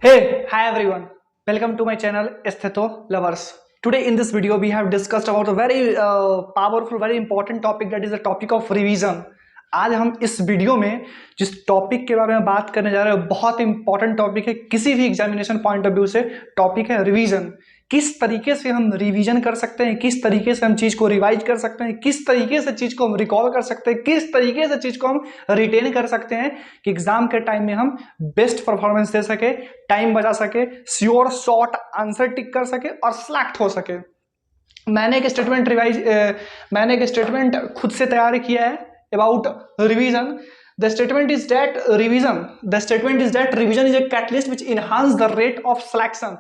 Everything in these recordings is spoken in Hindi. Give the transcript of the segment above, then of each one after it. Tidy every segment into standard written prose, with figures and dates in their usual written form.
Hey, hi everyone. Welcome to my channel Aestheto Lovers. Today in this video we have discussed about a very powerful, very important topic, that is the topic of revision. आज हम इस वीडियो में जिस टॉपिक के बारे में बात करने जा रहे हैं बहुत इंपॉर्टेंट टॉपिक है, किसी भी एग्जामिनेशन पॉइंट ऑफ व्यू से टॉपिक है रिवीजन। किस तरीके से हम रिवीजन कर सकते हैं, किस तरीके से हम चीज को रिवाइज कर सकते हैं, किस तरीके से चीज को हम रिकॉल कर सकते हैं, किस तरीके से चीज को हम रिटेन कर सकते हैं कि एग्जाम के टाइम में हम बेस्ट परफॉर्मेंस दे सके, टाइम बचा सके, श्योर शॉर्ट आंसर टिक कर सके और सिलेक्ट हो सके। मैंने एक स्टेटमेंट खुद से तैयार किया है about revision. The statement is that revision is a catalyst which enhance the rate of selection.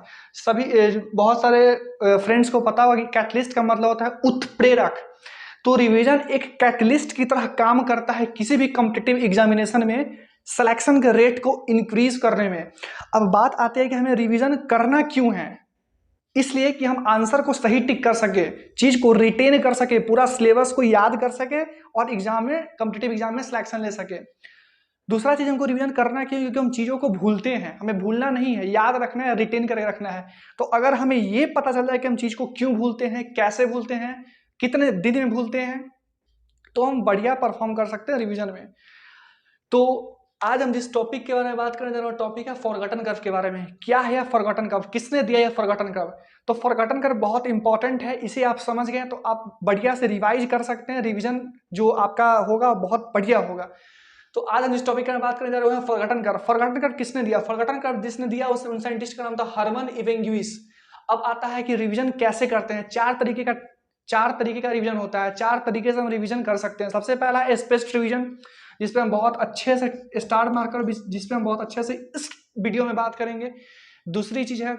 बहुत सारे फ्रेंड्स को पता होगा कि कैटलिस्ट का मतलब होता है उत्प्रेरक। तो रिवीजन एक कैटलिस्ट की तरह काम करता है किसी भी कॉम्पिटिटिव एग्जामिनेशन में सिलेक्शन के रेट को इंक्रीज करने में। अब बात आती है कि हमें रिवीजन करना क्यों है। इसलिए कि हम आंसर को सही टिक कर सके, चीज को रिटेन कर सके, पूरा सिलेबस को याद कर सके और एग्जाम में कॉम्पिटिटिव एग्जाम में सिलेक्शन ले सके। दूसरा चीज हमको रिवीजन करना क्यों, क्योंकि हम चीजों को भूलते हैं, हमें भूलना नहीं है, याद रखना है, रिटेन करके रखना है। तो अगर हमें ये पता चल जाए कि हम चीज को क्यों भूलते हैं, कैसे भूलते हैं, कितने दिन में भूलते हैं, तो हम बढ़िया परफॉर्म कर सकते हैं रिविजन में। तो आज हम जिस टॉपिक के बारे में बात करने जा रहे हैं टॉपिक है फॉरगॉटन कर्व के बारे में। क्या है फॉरगॉटन कर्व, किसने दिया है फॉरगॉटन कर्व? तो फॉरगॉटन कर्व बहुत इंपॉर्टेंट है, इसे आप समझ गए तो आप बढ़िया से रिवाइज कर सकते हैं, रिवीजन जो आपका होगा बहुत बढ़िया होगा। तो आज हम जिस टॉपिक में बात करने जा रहे हैं फॉरगॉटन कर्व। फॉरगॉटन कर्व किसने दिया? फॉरगॉटन कर्व जिसने दिया उन साइंटिस्ट का नाम था हर्मन इवेंग्यूइस। अब आता है कि रिवीजन कैसे करते हैं। चार तरीके का रिवीजन होता है, चार तरीके से हम रिवीजन कर सकते हैं। सबसे पहला है स्पेस्ड रिवीजन, जिसपे हम बहुत अच्छे से स्टार मार्कर, जिसपे हम बहुत अच्छे से इस वीडियो में बात करेंगे। दूसरी चीज है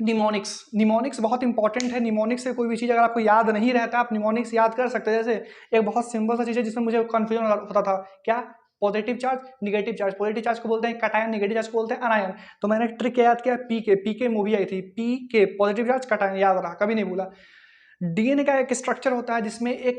निमोनिक्स। निमोनिक्स बहुत इंपॉर्टेंट है। निमोनिक्स से कोई भी चीज अगर आपको याद नहीं रहता आप निमोनिक्स याद कर सकते हैं। जैसे एक बहुत सिंपल सा चीज है जिसमें मुझे कंफ्यूजन होता था, क्या? Positive charge, negative charge. Positive charge को बोलते हैं कटायन, नेगेटिव चार्ज को बोलते हैं अनायन। तो मैंने एक ट्रिक याद किया, पीके मूवी आई थी, पीके पॉजिटिव चार्ज कटायन, याद रहा, कभी नहीं भूला। डीएनए का एक स्ट्रक्चर होता है जिसमें एक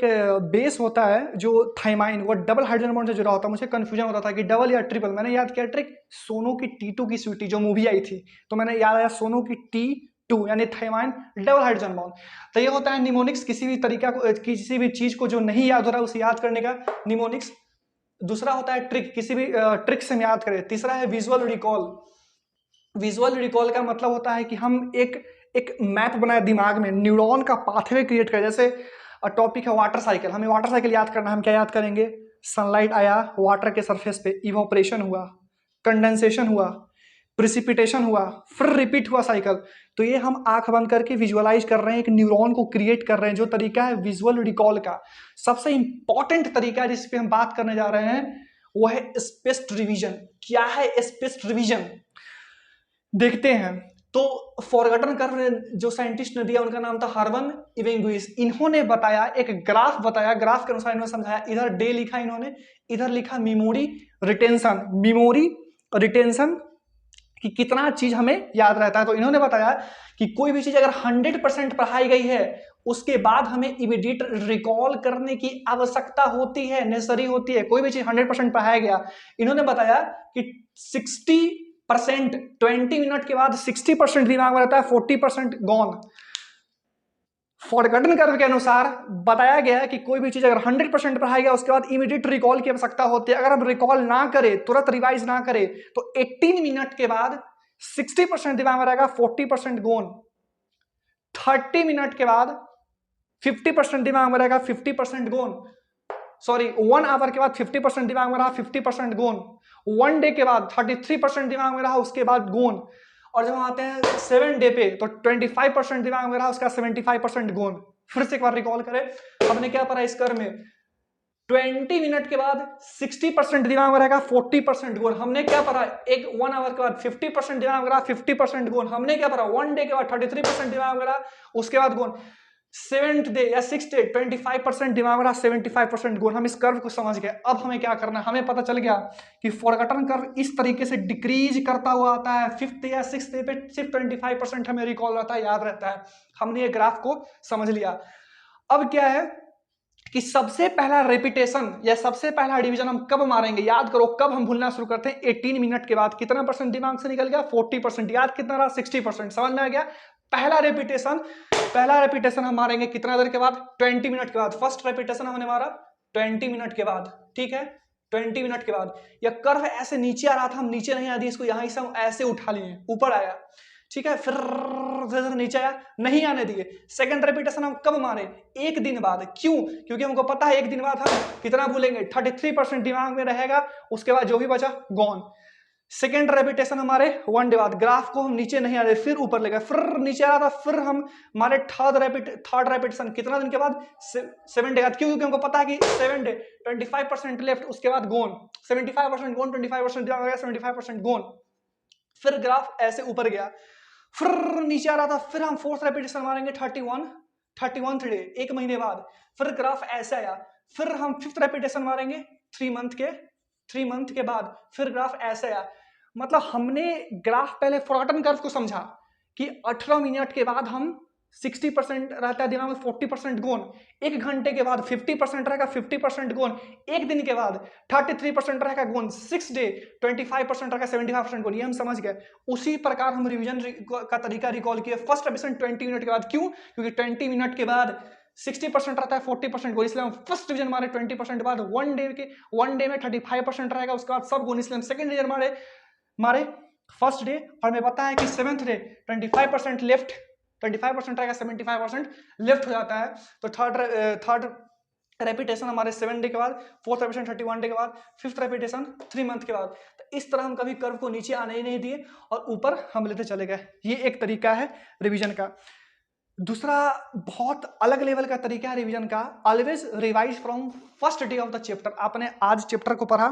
बेस होता है जो थाइमाइन, वो डबल हाइड्रोजन बॉन्ड से जुड़ा होता है। मुझे कंफ्यूजन होता था कि डबल या ट्रिपल। मैंने याद किया ट्रिक, सोनू की T2 की स्वीटी जो मूवी आई थी, तो मैंने याद आया सोनू की T2 यानी थाइमाइन डबल हाइड्रोजन बॉन्ड। तो ये होता है निमोनिक्स, किसी भी तरीका को, किसी भी चीज को जो नहीं याद हो रहा है उसे याद करने का निमोनिक्स। दूसरा होता है ट्रिक, किसी भी ट्रिक से हम याद करें। तीसरा है विजुअल रिकॉल। विजुअल रिकॉल का मतलब होता है कि हम एक मैप बनाए दिमाग में, न्यूरॉन का पाथवे क्रिएट करें। जैसे टॉपिक है वाटर साइकिल, हमें वाटर साइकिल याद करना, हम क्या याद करेंगे? सनलाइट आया वाटर के सरफेस पे, इवोपरेशन हुआ, कंडेंसेशन हुआ, प्रिसिपिटेशन हुआ, फिर रिपीट हुआ साइकिल। तो ये हम आंख बंद करके विजुअलाइज कर रहे हैं, एक न्यूरॉन को क्रिएट कर रहे हैं। जो तरीका है विजुअल रिकॉल का, सबसे इंपॉर्टेंट तरीका जिस पे हम बात करने जा रहे हैं वो है स्पेस्ड रिवीजन। क्या है स्पेस्ड रिवीजन, देखते हैं। तो फॉरगॉटन कर्व जो साइंटिस्ट ने दिया उनका नाम था हर्मन इवेंग्यूइस। इन्होंने बताया, एक ग्राफ बताया, ग्राफ के अनुसार इन्होंने समझाया। इधर डे लिखा इन्होंने, इधर लिखा मेमोरी रिटेंशन कि कितना चीज हमें याद रहता है। तो इन्होंने बताया कि कोई भी चीज अगर 100% पढ़ाई गई है उसके बाद हमें इमीडिएट रिकॉल करने की आवश्यकता होती है, नेसेसरी होती है। कोई भी चीज 100% पढ़ाया गया, इन्होंने बताया कि 60%, 20 मिनट के बाद 60% दिमाग में रहता है, 40% गॉन। फॉरगॉटन कर्व के अनुसार बताया गया है कि कोई भी चीज अगर 100% पढ़ाया गया उसके बाद इमीडिएट रिकॉल की आवश्यकता होती है। अगर हम रिकॉल ना करें, तुरंत रिवाइज ना करें, तो 18 मिनट के बाद 60% दिमाग में रहेगा, 40% गॉन। 30 मिनट के बाद 50% दिमाग में रहेगा, 50% गॉन। सॉरी, 1 आवर के बाद 50% दिमाग में रहा, 50% गॉन। 1 डे के बाद 33% दिमाग में रहा, उसके बाद गॉन। और जब हम आते हैं 7 डे पे तो 25% दिमाग में रहा, उसका 75% गॉन। फिर से एक बार रिकॉल करें, हमने क्या पढ़ा इस कर्व में? 20 मिनट के बाद 60% दिमाग में रहेगा, 40% गॉन। हमने क्या पढ़ा? 1 आवर के बाद 50% दिमाग में रहा, 50% गॉन। हमने क्या पढ़ा? 1 डे के बाद 33% दिमाग में रहा, उसके बाद गॉन। 7th डे या 6th डे 25% दिमाग में रहा, 75% गॉन। हम इस कर्व को समझ गए। अब हमें क्या करना है? हमें पता चल गया कि फॉरगॉटन कर्व इस तरीके से डिक्रीज करता हुआ आता है। 5th या 6th डे पे सिर्फ 25% हमें रिकॉल रहता है, याद रहता है। हमने ये ग्राफ को समझ लिया। अब क्या है कि सबसे पहला रेपिटेशन या सबसे पहला डिवीजन हम कब मारेंगे। याद करो कब हम भूलना शुरू करते हैं, 18 मिनट के बाद। कितना परसेंट दिमाग से निकल गया, 40%। याद कितना रहा, 60%। समझ में आ गया। पहला रेपिटेशन हम मारेंगे कितना देर के बाद, 20 मिनट के बाद। फर्स्ट रेपिटेशन हमने मारा 20 मिनट के बाद, ठीक है, 20 मिनट के बाद। या कर्व ऐसे नीचे आ रहा था, हम नीचे नहीं आ दी इसको, यहां से हम ऐसे उठा लिए, ऊपर आया, ठीक है, फिर नीचे आया, नहीं आने दिए। सेकंड रेपिटेशन हम कब मारे, एक दिन बाद। क्यों, क्योंकि हमको पता है एक दिन बाद हम कितना भूलेंगे, 33% दिमाग में रहेगा, उसके बाद जो भी बचा गॉन। सेकेंड रेपिटेशन हमारे 1 डे बाद। ग्राफ को हम नीचे नहीं आ रहे, फिर ऊपर ले गए, फिर नीचे आ रहा था, फिर हम हमारे थर्ड रेपिटेशन कितना दिन के बाद, 7 डे बाद। क्यों, क्योंकि हमको पता है कि 7 डे 25% लेफ्ट, उसके बाद गोन, 75% गोन, 25% 75% गोन। फिर ग्राफ ऐसे ऊपर गया, फिर नीचे आ रहा था, फिर हम फोर्थ रेपिटेशन मारेंगे 31 डे, एक महीने बाद। फिर ग्राफ ऐसे आया, फिर हम फिफ्थ रेपिटेशन मारेंगे 3 मंथ के बाद, फिर ग्राफ ऐसे आया। मतलब हमने ग्राफ पहले फॉरगॉटन कर्व को समझा कि 18 मिनट के बाद हम 60% रहता है दिमाग में, 40% गोन। एक घंटे के बाद 50% रहेगा, 50% गोन। एक दिन के बाद 33% रहेगा गोन। 6 डे 25% रहेगा, 75% गोन। ये हम समझ गए। उसी प्रकार हम रिवीजन का तरीका रिकॉल किए। फर्स्ट रेपिटेशन 20 मिनट के बाद। क्यों, क्योंकि 20 मिनट के बाद 60% रहता है, 40% गोन, इसलिए हम फर्स्ट डिवीजन मारे 20% बाद। 1 डे में 35% रहेगा, उसके बाद सब गोन, इसलिए हम सेकंड डिवीजन मारे फर्स्ट डे। और हमें पता है कि 7th डे 25% लेफ्ट, 25% रहेगा, 75% लेफ्ट हो जाता है। तो थर्ड रेपिटेशन हमारे 7 डे के बाद, फोर्थ रेपिटेशन 31 डे के बाद, फिफ्थ रेपिटेशन 3 मंथ के बाद। तो इस तरह हम कभी कर्व को नीचे आने ही नहीं दिए और ऊपर हम लेते चले गए। ये एक तरीका है रिवीजन का। दूसरा बहुत अलग लेवल का तरीका है रिवीजन का, always revise from first day of the chapter. आपने आज चैप्टर को पढ़ा,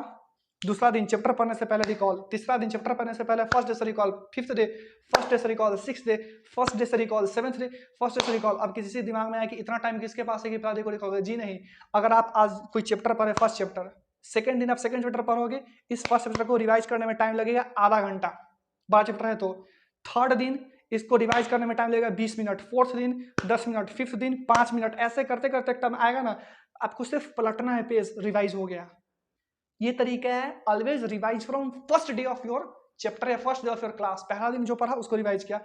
दूसरा दिन चैप्टर पढ़ने से पहले रिकॉल, तीसरा दिन चैप्टर पढ़ने से पहले फर्स्ट डे से recall, fifth day first day से recall, six day first day से recall, seventh day first day से रिकॉल। अब किसी से दिमाग में आया कि इतना टाइम किसके पास है कि पहले को रिकॉल, जी नहीं। अगर आप आज कोई चैप्टर पढ़े, फर्स्ट चैप्टर, सेकंड दिन आप सेकंड चैप्टर पढ़ोगे, इस फर्स्ट चैप्टर को रिवाइज करने में टाइम लगेगा आधा घंटा, 12 चैप्टर है तो। थर्ड दिन इसको रिवाइज करने में टाइम लगेगा 20 मिनट, फोर्थ दिन 10 मिनट, फिफ्थ दिन 5 मिनट। ऐसे करते करते टाइम आएगा ना, आपको सिर्फ पलटना है पेज, रिवाइज हो गया। ये तरीका है always revise from first day of your chapter या first day of your class. पहला दिन जो पढ़ा उसको रिवाइज किया।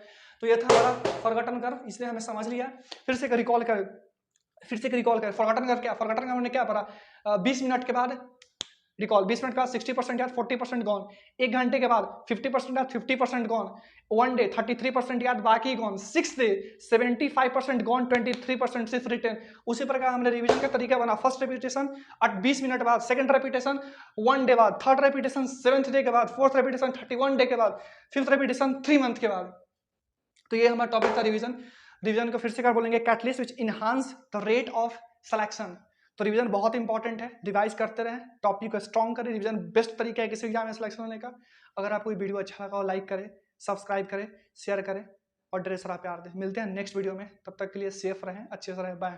तो ये था हमारा फॉरगॉटन कर्व, इसलिए हमें समझ लिया। फिर से रिकॉल कर फॉरगॉटन कर्व क्या, फॉरगॉटन कर्व हमने क्या पढ़ा, 20 मिनट के बाद रिकॉल, 20 मिनट के बाद 60% याद, 40% गॉन। एक घंटे के बाद 50% याद, 50% गॉन। 1 डे 33% याद, बाकी गॉन। 6 डे 75% गॉन, 23% सिर्फ रिटर्न। उसी प्रकार हमने रिवीजन का तरीका बना, फर्स्ट रेपिटेशन 20 मिनट बाद, सेकंड रेपिटेशन 1 डे बाद, थर्ड रेपिटेशन 7th डे के बाद, फोर्थ रेपिटेशन 31 डे के बाद, फिफ्थ रेपिटेशन 3 मंथ के बाद। तो ये हमारा टॉपिक था रिवीजन को फिर से क्या बोलेंगे, catalyst which enhance the rate of selection. तो रिवीजन बहुत इंपॉर्टेंट है, रिवाइज करते रहें, टॉपिक को स्ट्रॉन्ग करें। रिवीजन बेस्ट तरीका है किसी एग्जाम में सिलेक्शन होने का। अगर आपको वीडियो अच्छा लगा हो, लाइक करें, सब्सक्राइब करें, शेयर करें और ढेर सारा प्यार दें। मिलते हैं नेक्स्ट वीडियो में, तब तक के लिए सेफ रहें, अच्छे से रहें, बाय।